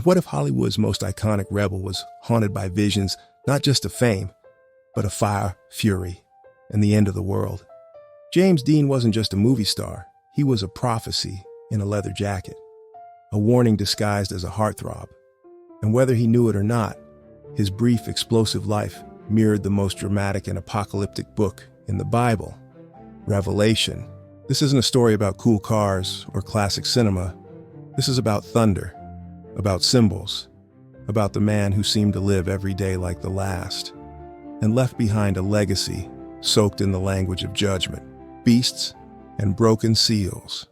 What if Hollywood's most iconic rebel was haunted by visions not just of fame, but of fire, fury, and the end of the world? James Dean wasn't just a movie star, he was a prophecy in a leather jacket, a warning disguised as a heartthrob. And whether he knew it or not, his brief, explosive life mirrored the most dramatic and apocalyptic book in the Bible, Revelation. This isn't a story about cool cars or classic cinema. This is about thunder, about symbols, about the man who seemed to live every day like the last, and left behind a legacy soaked in the language of judgment, beasts, and broken seals.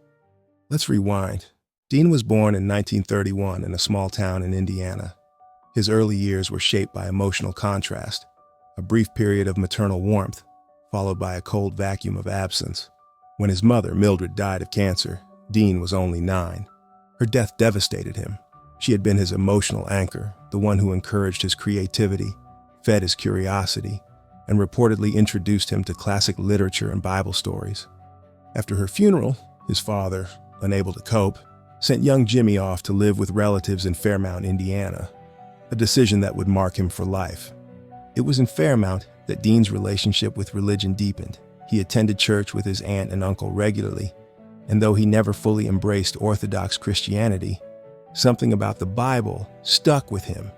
Let's rewind. Dean was born in 1931 in a small town in Indiana. His early years were shaped by emotional contrast, a brief period of maternal warmth, followed by a cold vacuum of absence. When his mother, Mildred, died of cancer, Dean was only 9. Her death devastated him. She had been his emotional anchor, the one who encouraged his creativity, fed his curiosity, and reportedly introduced him to classic literature and Bible stories. After her funeral, his father, unable to cope, sent young Jimmy off to live with relatives in Fairmount, Indiana, a decision that would mark him for life. It was in Fairmount that Dean's relationship with religion deepened. He attended church with his aunt and uncle regularly, and though he never fully embraced Orthodox Christianity, something about the Bible stuck with him.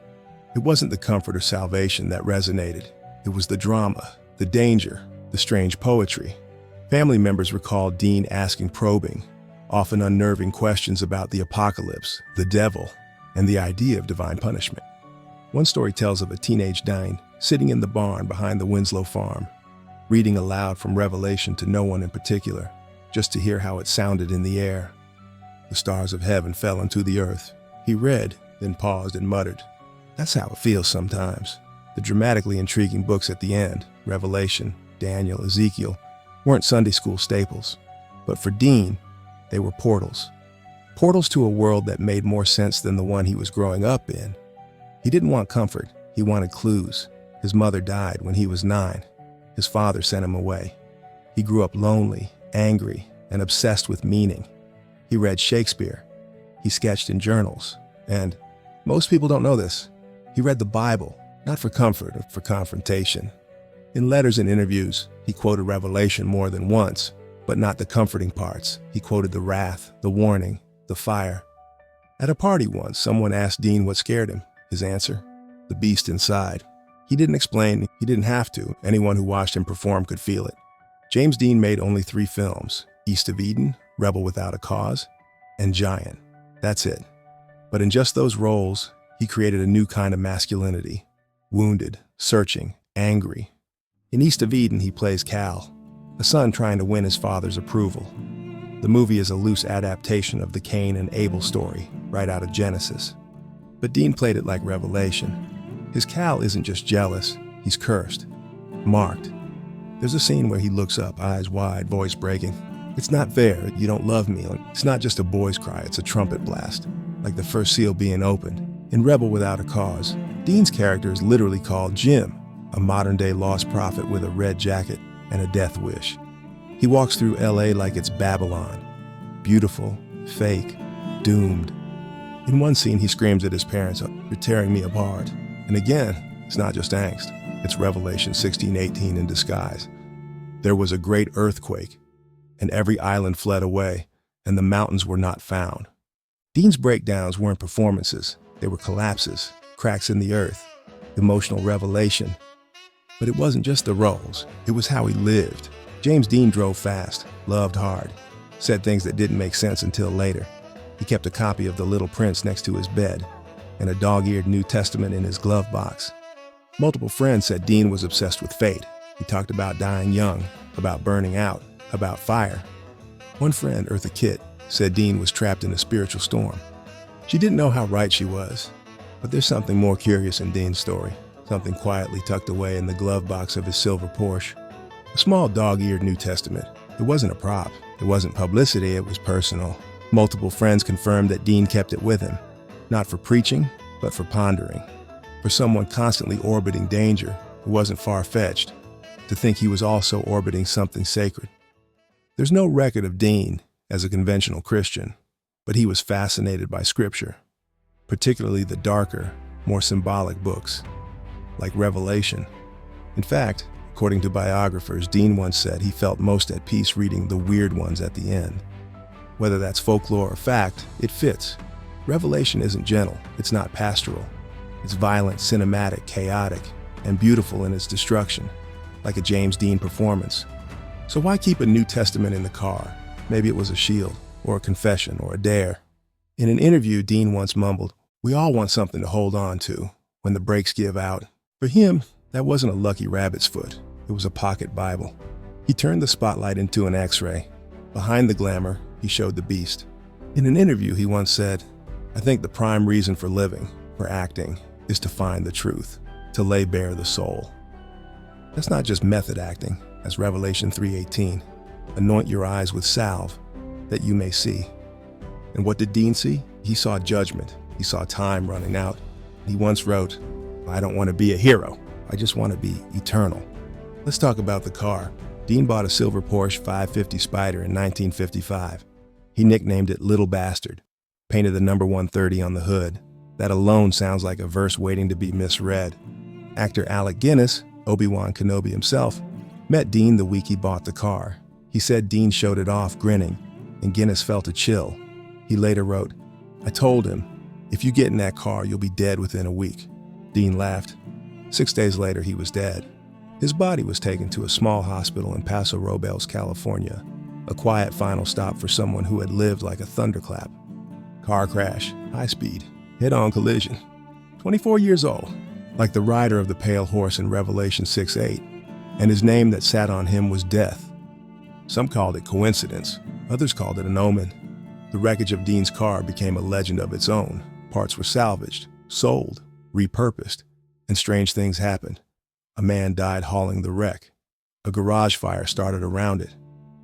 It wasn't the comfort or salvation that resonated. It was the drama, the danger, the strange poetry. Family members recalled Dean asking probing, often unnerving questions about the apocalypse, the devil, and the idea of divine punishment. One story tells of a teenage Dean sitting in the barn behind the Winslow farm, reading aloud from Revelation to no one in particular, just to hear how it sounded in the air. The stars of heaven fell into the earth. He read, then paused and muttered, "That's how it feels sometimes." The dramatically intriguing books at the end, Revelation, Daniel, Ezekiel, weren't Sunday school staples. But for Dean, they were portals. Portals to a world that made more sense than the one he was growing up in. He didn't want comfort, he wanted clues. His mother died when he was 9. His father sent him away. He grew up lonely, angry, and obsessed with meaning. He read Shakespeare. He sketched in journals. And most people don't know this. He read the Bible, not for comfort, but for confrontation. In letters and interviews, he quoted Revelation more than once, but not the comforting parts. He quoted the wrath, the warning, the fire. At a party once, someone asked Dean what scared him. His answer? The beast inside. He didn't explain, he didn't have to. Anyone who watched him perform could feel it. James Dean made only 3 films: East of Eden, Rebel Without a Cause, and Giant. That's it. But in just those roles, he created a new kind of masculinity. Wounded, searching, angry. In East of Eden, he plays Cal, a son trying to win his father's approval. The movie is a loose adaptation of the Cain and Abel story, right out of Genesis. But Dean played it like Revelation. His Cal isn't just jealous, he's cursed, marked. There's a scene where he looks up, eyes wide, voice breaking. "It's not fair, you don't love me." It's not just a boy's cry, it's a trumpet blast, like the first seal being opened. In Rebel Without a Cause, Dean's character is literally called Jim, a modern-day lost prophet with a red jacket and a death wish. He walks through LA like it's Babylon. Beautiful, fake, doomed. In one scene, he screams at his parents, "You're tearing me apart." And again, it's not just angst. It's Revelation 16:18 in disguise. There was a great earthquake, and every island fled away, and the mountains were not found. Dean's breakdowns weren't performances. They were collapses, cracks in the earth, emotional revelation. But it wasn't just the roles. It was how he lived. James Dean drove fast, loved hard, said things that didn't make sense until later. He kept a copy of The Little Prince next to his bed and a dog-eared New Testament in his glove box. Multiple friends said Dean was obsessed with fate. He talked about dying young, about burning out, about fire. One friend, Eartha Kitt, said Dean was trapped in a spiritual storm. She didn't know how right she was, but there's something more curious in Dean's story, something quietly tucked away in the glove box of his silver Porsche. A small dog-eared New Testament. It wasn't a prop. It wasn't publicity. It was personal. Multiple friends confirmed that Dean kept it with him, not for preaching, but for pondering. For someone constantly orbiting danger, it wasn't far-fetched to think he was also orbiting something sacred. There's no record of Dean as a conventional Christian, but he was fascinated by Scripture. particularly the darker, more symbolic books, like Revelation. In fact, according to biographers, Dean once said he felt most at peace reading the weird ones at the end. Whether that's folklore or fact, it fits. Revelation isn't gentle, it's not pastoral. It's violent, cinematic, chaotic, and beautiful in its destruction, like a James Dean performance. So why keep a New Testament in the car? Maybe it was a shield, or a confession, or a dare. In an interview, Dean once mumbled, "We all want something to hold on to when the brakes give out." For him, that wasn't a lucky rabbit's foot. It was a pocket Bible. He turned the spotlight into an X-ray. Behind the glamour, he showed the beast. In an interview, he once said, "I think the prime reason for living, for acting, is to find the truth, to lay bare the soul." That's not just method acting, as Revelation 3:18, "Anoint your eyes with salve, that you may see." And what did Dean see? He saw judgment. He saw time running out. He once wrote, "I don't want to be a hero. I just want to be eternal." Let's talk about the car. Dean bought a silver Porsche 550 Spider in 1955. He nicknamed it Little Bastard, painted the number 130 on the hood. That alone sounds like a verse waiting to be misread. Actor Alec Guinness, Obi-Wan Kenobi himself, met Dean the week he bought the car. He said Dean showed it off, grinning, and Guinness felt a chill. He later wrote, "I told him, if you get in that car, you'll be dead within a week." Dean laughed. 6 days later, he was dead. His body was taken to a small hospital in Paso Robles, California, a quiet final stop for someone who had lived like a thunderclap. Car crash, high speed, head-on collision. 24 years old, like the rider of the pale horse in Revelation 6:8, and his name that sat on him was Death. Some called it coincidence, others called it an omen. The wreckage of Dean's car became a legend of its own. Parts were salvaged, sold, repurposed, and strange things happened. A man died hauling the wreck. A garage fire started around it.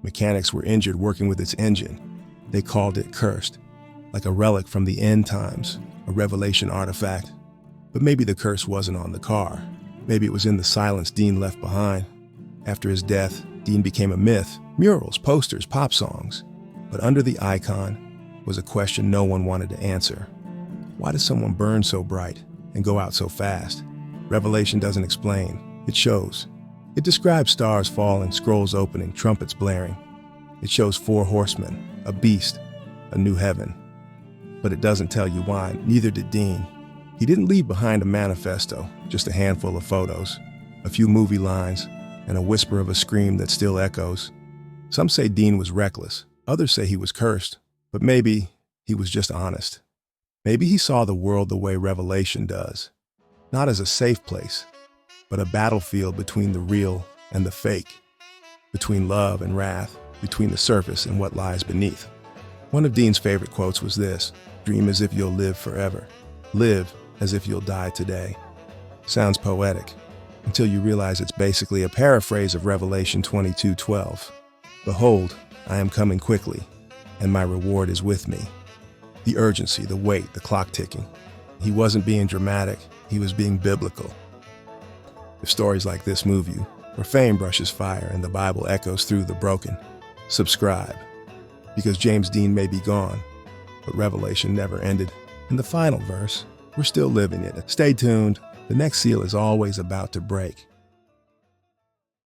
Mechanics were injured working with its engine. They called it cursed, like a relic from the end times, a Revelation artifact. But maybe the curse wasn't on the car. Maybe it was in the silence Dean left behind. After his death, Dean became a myth, murals, posters, pop songs. But under the icon was a question no one wanted to answer. Why does someone burn so bright and go out so fast? Revelation doesn't explain, it shows. It describes stars falling, scrolls opening, trumpets blaring. It shows 4 horsemen, a beast, a new heaven. But it doesn't tell you why, neither did Dean. He didn't leave behind a manifesto, just a handful of photos, a few movie lines, and a whisper of a scream that still echoes. Some say Dean was reckless, others say he was cursed, but maybe he was just honest. Maybe he saw the world the way Revelation does. Not as a safe place, but a battlefield between the real and the fake, between love and wrath, between the surface and what lies beneath. One of Dean's favorite quotes was this: "Dream as if you'll live forever. Live as if you'll die today." Sounds poetic, until you realize it's basically a paraphrase of Revelation 22:12. "Behold, I am coming quickly, and my reward is with me." The urgency, the weight, the clock ticking. He wasn't being dramatic, he was being biblical. If stories like this move you, or fame brushes fire and the Bible echoes through the broken, subscribe. Because James Dean may be gone, but Revelation never ended. In the final verse, we're still living it. Stay tuned, the next seal is always about to break.